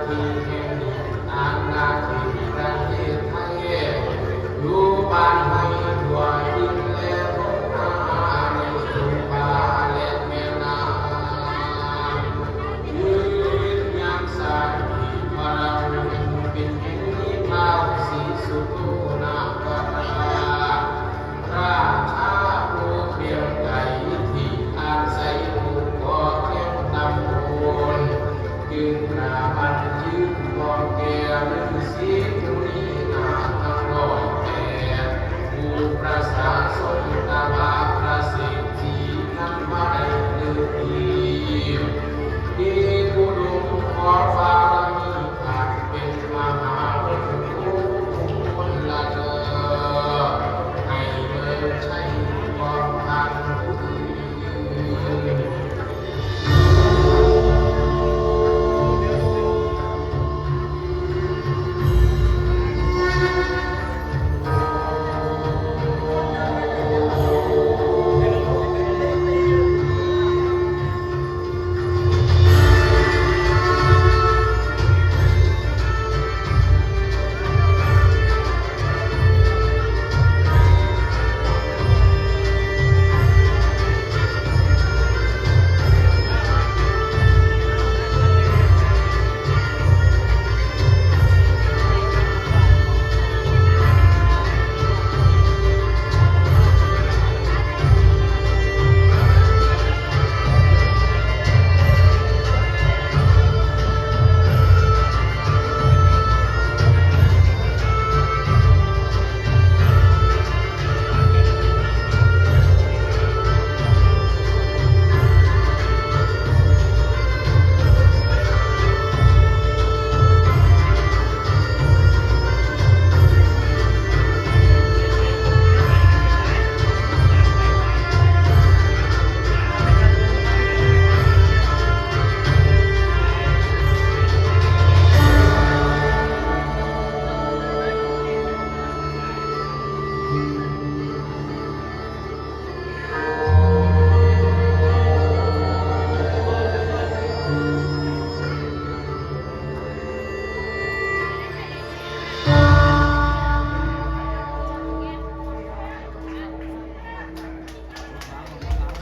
ทีแห่งตามนาทีประเทศไทยอยู่บ้านให้ทั่วดินและท้องนาในทุ่งป่าและแม่น้ำยืนยันสันติพลังเป็นแห่งนี้เท้าสีสุโธนาคราชราชาผู้เพียงไกลที่อาศัยผู้ก่อเทียมตำบลยืนกราบันยืนมองแก่ฤาษีผู้นี้นาทั้งร้อยแปดผู้ประสาสนตาบาพระสิทธินั้นมาได้ลืมดีผู้ดุงขอฟ้ามีอาจเป็นมหาผู้คนละเลิศให้เลิศใช้ความพันผู้อื่น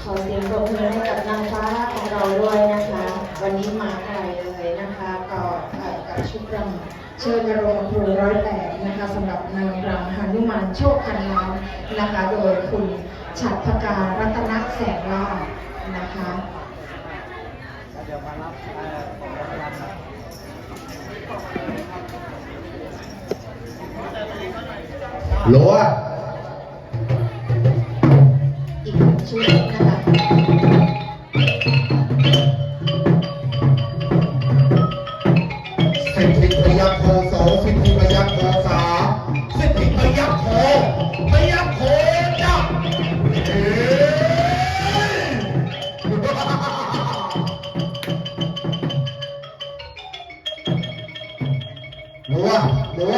ขอเสียงปรบมือให้กับนางฟ้าของเราด้วยนะคะ วันนี้มาไกลเลยนะคะก็กับชุดรำเชิญกระโรงครู108นะคะสำหรับนางรำหนุมานโชคพันล้านนะคะโดยคุณฉัตรพการัตนแสงล่านะคะเดี๋ยวมารับของรางวัลนะหลัวอีกชุดนะคะสิทธิพยัคฆ์โคโสสิทธิพยัคฆ์โคสาสิทธิพยัคฆ์โคพยัคฆ์โคจ้าหลัว